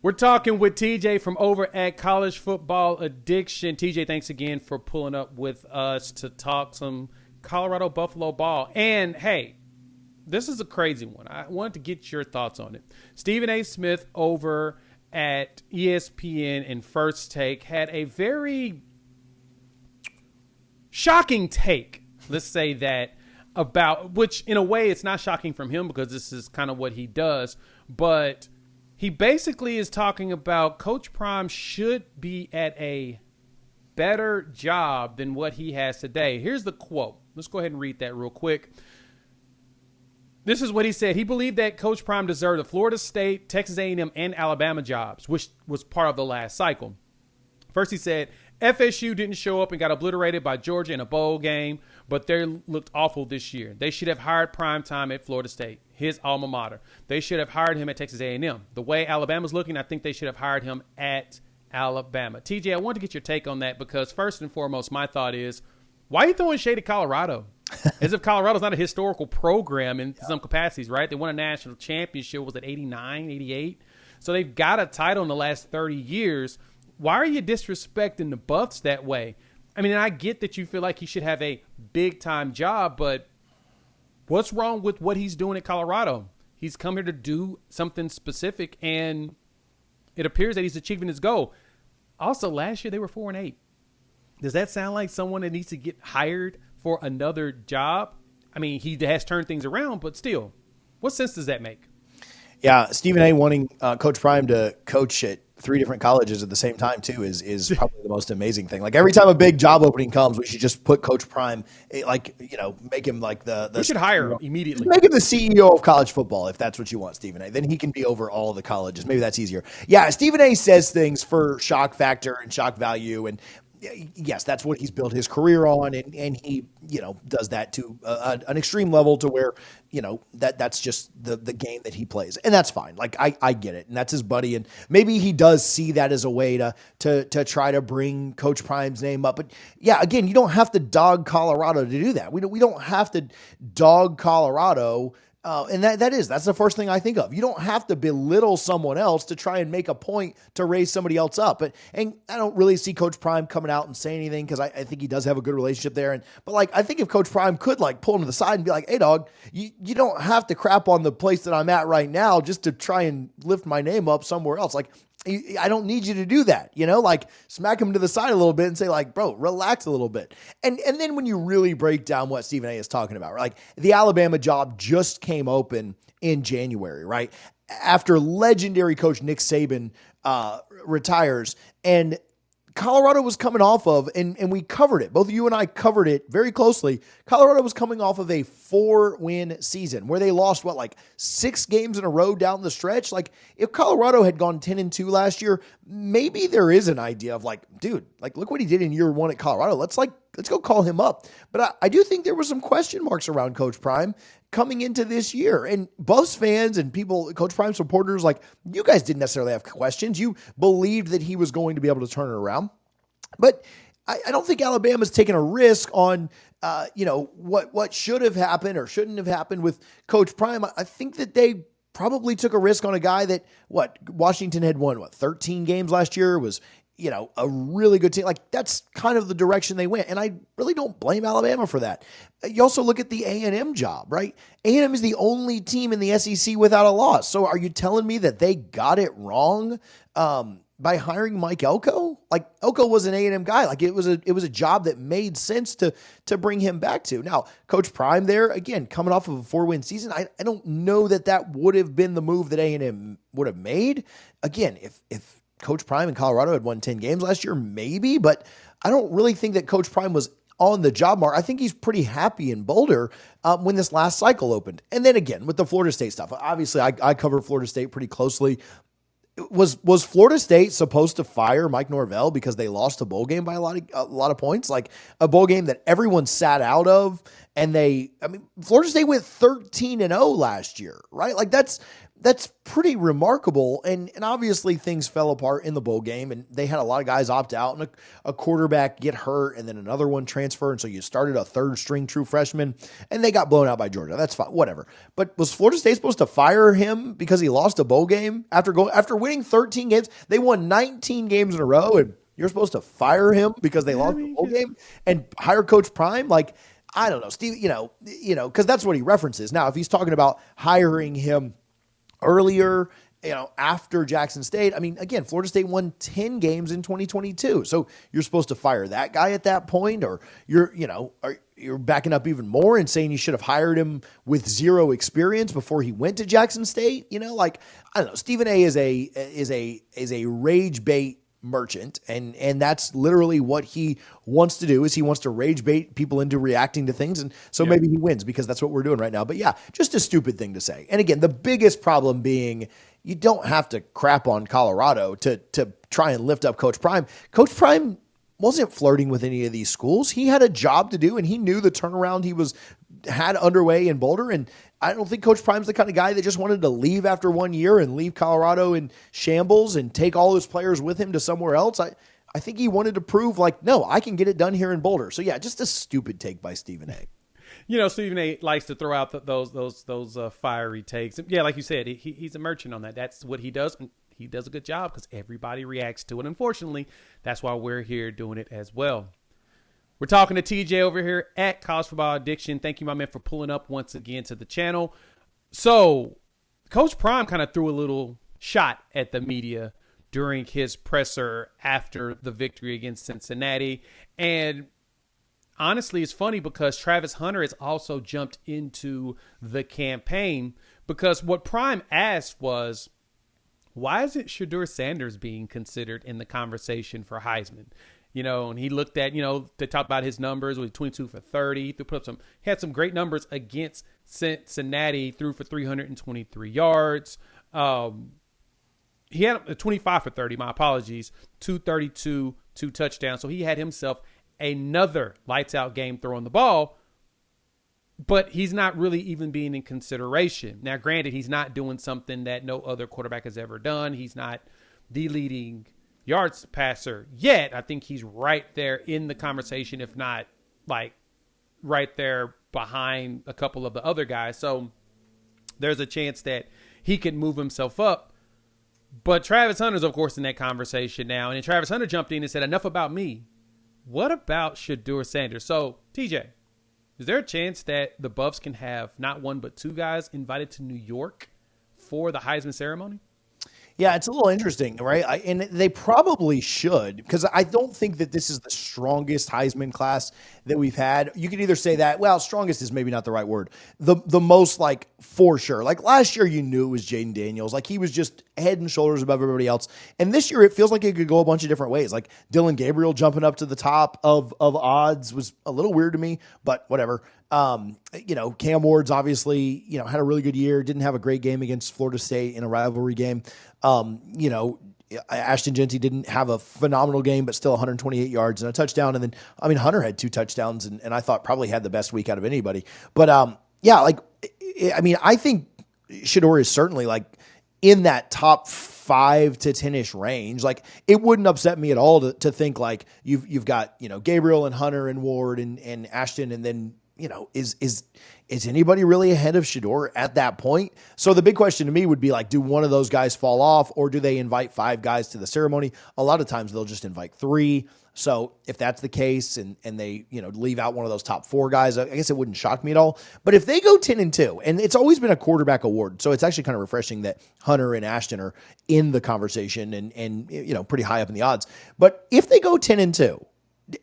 We're talking with TJ from over at College Football Addiction. TJ, thanks again for pulling up with us to talk some Colorado Buffalo ball. And, hey, this is a crazy one. I wanted to get your thoughts on it. Stephen A. Smith over at ESPN and First Take had a very shocking take, let's say that, about, which in a way it's not shocking from him because this is kind of what he does, but he basically is talking about Coach Prime should be at a better job than what he has today. Here's the quote. Let's go ahead and read that real quick. This is what he said. He believed that Coach Prime deserved the Florida State, Texas A&M, and Alabama jobs, which was part of the last cycle. First, he said, FSU didn't show up and got obliterated by Georgia in a bowl game, but they looked awful this year. They should have hired Primetime at Florida State, his alma mater. They should have hired him at Texas A&M. The way Alabama's looking, I think they should have hired him at Alabama. TJ, I want to get your take on that because first and foremost, my thought is, why are you throwing shade at Colorado? As if Colorado's not a historical program in some capacities, right? They won a national championship, was it 89, 88? So they've got a title in the last 30 years. Why are you disrespecting the Buffs that way? I mean, I get that you feel like he should have a big-time job, but what's wrong with what he's doing at Colorado? He's come here to do something specific, and it appears that he's achieving his goal. Also, last year they were 4-8. Does that sound like someone that needs to get hired for another job? I mean, he has turned things around, but still, what sense does that make? Yeah, Stephen A. wanting Coach Prime to coach at 3 different colleges at the same time too is probably the most amazing thing. Like every time a big job opening comes, we should just put Coach Prime, like, you know, make him like the we should hire him immediately. Make him the CEO of college football if that's what you want, Stephen A. Then he can be over all the colleges. Maybe that's easier. Yeah, Stephen A. says things for shock factor and shock value, and yes, that's what he's built his career on, and he, you know, does that to an extreme level to where, you know, that's just the game that he plays, and that's fine. Like I get it, and that's his buddy, and maybe he does see that as a way to try to bring Coach Prime's name up. But yeah, again, you don't have to dog Colorado to do that. We don't have to dog Colorado. And that's the first thing I think of. You don't have to belittle someone else to try and make a point to raise somebody else up. And I don't really see Coach Prime coming out and saying anything because I think he does have a good relationship there. But like, I think if Coach Prime could like pull him to the side and be like, hey dog, you don't have to crap on the place that I'm at right now just to try and lift my name up somewhere else. Like, I don't need you to do that, you know, like smack him to the side a little bit and say like, bro, relax a little bit. And then when you really break down what Stephen A. is talking about, like the Alabama job just came open in January, right? After legendary coach Nick Saban retires, and Colorado was coming off of, and we covered it. Both you and I covered it very closely. Colorado was coming off of a 4-win season where they lost, like 6 games in a row down the stretch. Like if Colorado had gone 10-2 last year, maybe there is an idea of like, dude, like look what he did in year 1 at Colorado. Let's go call him up. But I do think there were some question marks around Coach Prime coming into this year. And Buffs fans and people, Coach Prime supporters, like you guys didn't necessarily have questions. You believed that he was going to be able to turn it around. But I don't think Alabama's taken a risk on, what should have happened or shouldn't have happened with Coach Prime. I think that they probably took a risk on a guy that, Washington had won, 13 games last year, was, a really good team. Like that's kind of the direction they went. And I really don't blame Alabama for that. You also look at the A&M job, right? A&M is the only team in the SEC without a loss. So are you telling me that they got it wrong by hiring Mike Elko? Like Elko was an A&M guy. Like it was a job that made sense to bring him back to. Now, Coach Prime there, again, coming off of a 4-win season, I don't know that would have been the move that A&M would have made. Again, if Coach Prime in Colorado had won 10 games last year, maybe, but I don't really think that Coach Prime was on the job mark. I think he's pretty happy in Boulder when this last cycle opened. And then again, with the Florida State stuff, obviously I cover Florida State pretty closely. Was Florida State supposed to fire Mike Norvell because they lost a bowl game by a lot of points? Like a bowl game that everyone sat out of, and Florida State went 13-0 last year, right? Like that's that's pretty remarkable. And obviously things fell apart in the bowl game, and they had a lot of guys opt out and a quarterback get hurt and then another one transfer. And so you started a third string true freshman and they got blown out by Georgia. That's fine, whatever. But was Florida State supposed to fire him because he lost a bowl game after winning 13 games? They won 19 games in a row, and you're supposed to fire him because they lost a bowl game and hire Coach Prime? Like, I don't know, Steve, because that's what he references. Now, if he's talking about hiring him earlier, after Jackson State, I mean, again, Florida State won 10 games in 2022. So you're supposed to fire that guy at that point, or you're backing up even more and saying you should have hired him with zero experience before he went to Jackson State. I don't know. Stephen A is a rage bait merchant, and that's literally what he wants to do. Is he wants to rage bait people into reacting to things, and so maybe he wins because that's what we're doing right now. But yeah, just a stupid thing to say. And again, the biggest problem being you don't have to crap on Colorado to try and lift up Coach Prime. Coach Prime wasn't flirting with any of these schools. He had a job to do, and he knew the turnaround he had underway in Boulder. And I don't think Coach Prime's the kind of guy that just wanted to leave after 1 year and leave Colorado in shambles and take all his players with him to somewhere else. I think he wanted to prove, no, I can get it done here in Boulder. So yeah, just a stupid take by Stephen A. Stephen A. likes to throw out those fiery takes. Yeah, like you said, he's a merchant on that. That's what he does. And he does a good job because everybody reacts to it. Unfortunately, that's why we're here doing it as well. We're talking to TJ over here at College Football Addiction. Thank you, my man, for pulling up once again to the channel. So Coach Prime kind of threw a little shot at the media during his presser after the victory against Cincinnati. And honestly, it's funny because Travis Hunter has also jumped into the campaign, because what Prime asked was, why isn't Sheduer Sanders being considered in the conversation for Heisman? And he looked at, they talked about his numbers with 22 for 30. He had some great numbers against Cincinnati, threw for 323 yards. He had 25 for 30, my apologies, 232, 2 touchdowns. So he had himself another lights out game throwing the ball, but he's not really even being in consideration. Now, granted, he's not doing something that no other quarterback has ever done. He's not the leading yards passer yet. I think he's right there in the conversation, if not right there behind a couple of the other guys. So there's a chance that he can move himself up. But Travis Hunter's, of course, in that conversation now. And then Travis Hunter jumped in and said, enough about me. What about Sheduer Sanders? So, TJ, is there a chance that the Buffs can have not one but two guys invited to New York for the Heisman ceremony? Yeah, it's a little interesting, right? And they probably should, because I don't think that this is the strongest Heisman class that we've had. You could either say that, well, strongest is maybe not the right word. The most, for sure. Last year, you knew it was Jaden Daniels. He was just head and shoulders above everybody else. And this year, it feels like it could go a bunch of different ways. Dylan Gabriel jumping up to the top of odds was a little weird to me, but whatever. Cam Ward's obviously, had a really good year, didn't have a great game against Florida State in a rivalry game. Ashton Jeanty didn't have a phenomenal game, but still 128 yards and a touchdown. And then, Hunter had 2 touchdowns and I thought probably had the best week out of anybody. But, I think Sheduer is certainly in that top 5 to 10-ish range. It wouldn't upset me at all to think you've got, Gabriel and Hunter and Ward and Ashton, and then, is anybody really ahead of Sheduer at that point? So the big question to me would be do one of those guys fall off, or do they invite 5 guys to the ceremony? A lot of times they'll just invite 3. So if that's the case and they, leave out one of those top 4 guys, I guess it wouldn't shock me at all. But if they go 10-2, and it's always been a quarterback award, so it's actually kind of refreshing that Hunter and Ashton are in the conversation and pretty high up in the odds. But if they go 10-2,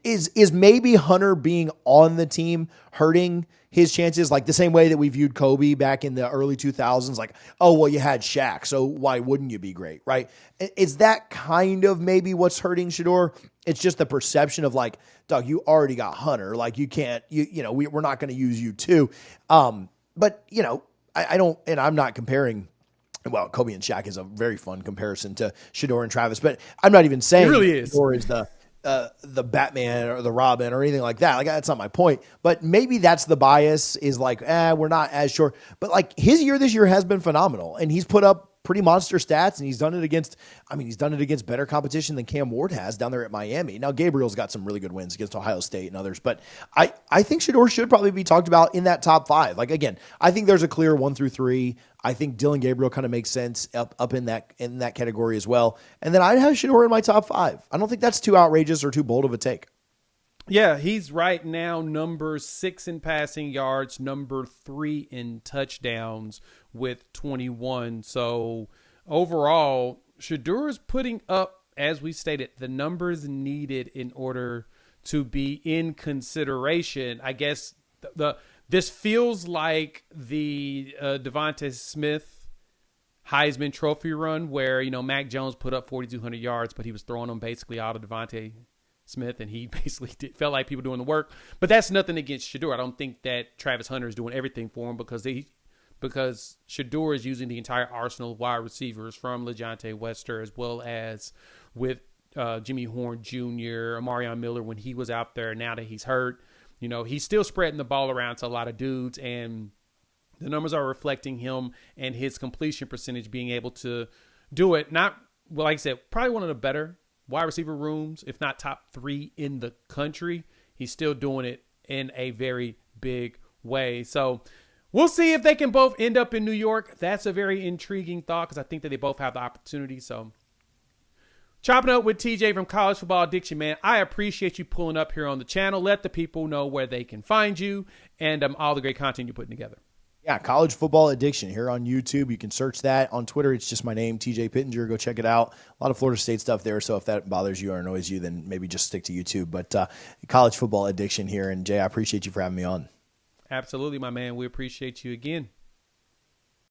is maybe Hunter being on the team hurting his chances, the same way that we viewed Kobe back in the early 2000s? Oh, well, you had Shaq, so why wouldn't you be great, right? Is that kind of maybe what's hurting Sheduer? It's just the perception of Doug, you already got Hunter. You can't, we're not going to use you too. But, I don't, and I'm not comparing. Well, Kobe and Shaq is a very fun comparison to Sheduer and Travis, but I'm not even saying it really is. Sheduer is the the Batman or the Robin or anything like that. Like, that's not my point. But maybe that's the bias, is like, we're not as sure. But like, his year this year has been phenomenal, and he's put up pretty monster stats, and he's done it against better competition than Cam Ward has down there at Miami. Now, Gabriel's got some really good wins against Ohio State and others, but I think Sheduer should probably be talked about in that top 5. Like, again, I think there's a clear 1 through 3. I think Dylan Gabriel kind of makes sense up in that category as well. And then I'd have Sheduer in my top 5. I don't think that's too outrageous or too bold of a take. Yeah, he's right now number 6 in passing yards, number 3 in touchdowns with 21. So overall, Sheduer is putting up, as we stated, the numbers needed in order to be in consideration. I guess this feels like the Devontae Smith Heisman Trophy run, where Mac Jones put up 4,200 yards, but he was throwing them basically out of Devontae Smith, and he basically felt like people doing the work. But that's nothing against Sheduer. I don't think that Travis Hunter is doing everything for him, because Sheduer is using the entire arsenal of wide receivers, from LeJontay Wester, as well as with Jimmy Horn Jr., Amarion Miller when he was out there. Now that he's hurt, he's still spreading the ball around to a lot of dudes, and the numbers are reflecting him and his completion percentage being able to do it. Like I said, probably one of the better wide receiver rooms, if not top 3 in the country. He's still doing it in a very big way. So we'll see if they can both end up in New York. That's a very intriguing thought, because I think that they both have the opportunity. So chopping up with TJ from College Football Addiction, man. I appreciate you pulling up here on the channel. Let the people know where they can find you and all the great content you're putting together. Yeah, College Football Addiction here on YouTube. You can search that. On Twitter, it's just my name, TJ Pittenger. Go check it out. A lot of Florida State stuff there, so if that bothers you or annoys you, then maybe just stick to YouTube. But College Football Addiction here. And, Jay, I appreciate you for having me on. Absolutely, my man. We appreciate you again.